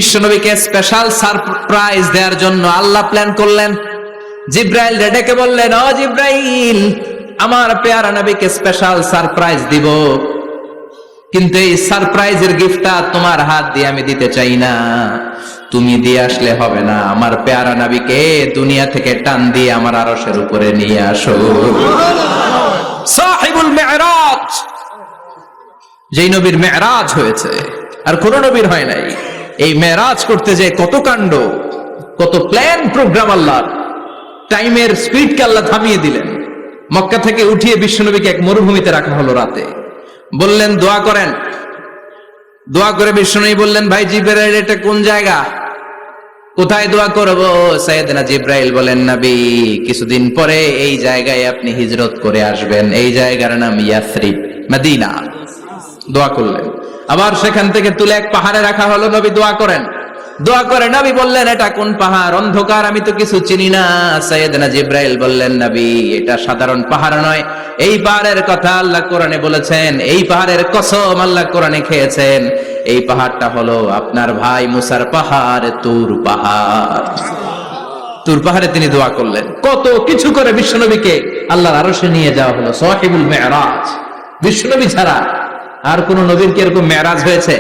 বিশ্বনবীকে special surprise দেওয়ার জন্য আল্লাহ প্ল্যান করলেন। জিব্রাইল ডেকে বললেন, ও জিব্রাইল, আমার পেয়ারা নবীকে স্পেশাল সারপ্রাইজ দিব, কিন্তু এই সারপ্রাইজের গিফটটা তোমার হাত দিয়ে আমি দিতে চাই না, তুমি দিয়ে আসলে হবে না। আমার পেয়ারা নবীকে দুনিয়া থেকে টান দিয়ে আমার আরশের উপরে নিয়ে আসো। সাহিবুল মিরাজ, যেই নবীর মেরাজ হয়েছে আর কোন নবীর হয় নাই। এই মেরাজ করতে যে কত কাণ্ড, কত প্ল্যান প্রোগ্রাম, আল্লাহ টাইমের স্পিডকে আল্লাহ থামিয়ে দিলেন। মক্কা থেকে উঠিয়ে বিশ্বনবীকে এক মরুভূমিতে রাখা হলো রাতে। বললেন দোয়া করেন। দোয়া করে বিশ্বনবী বললেন, ভাই জিবরাইল, এটা কোন জায়গা, কোথায় দোয়া করব? সাইয়েদনা জিবরাইল বলেন, নবী, কিছুদিন পরে এই জায়গায় আপনি হিজরত করে আসবেন, এই জায়গার নাম ইয়াসরিব, মদিনা। দোয়া করলেন। আবার সেখান থেকে তুলে এক পাহাড়ে রাখা হলো, নবী দোয়া করেন। দোয়া করে নবী বললেন, এটা কোন পাহাড়? অন্ধকার, আমি তো কিছু চিনি না। সাইয়েদনা জিবরাইল বললেন, নবী, এটা সাধারণ পাহাড় নয়, এই পাহাড়ের কথা আল্লাহ কোরআনে বলেছেন, এই পাহাড়ের কসম আল্লাহ কোরআনে খেয়েছেন। এই পাহাড়টা হলো আপনার ভাই মুসার পাহাড়, তুর পাহাড়। তুর পাহাড়ে তিনি দোয়া করলেন। কত কিছু করে বিশ্বনবীকে আল্লাহর আরশে নিয়ে যাওয়া হলো। সাহিবুল মিরাজ। বিশ্বনবী ছাড়া আর কোন নবীর কি এরকম মেরাজ হয়েছে?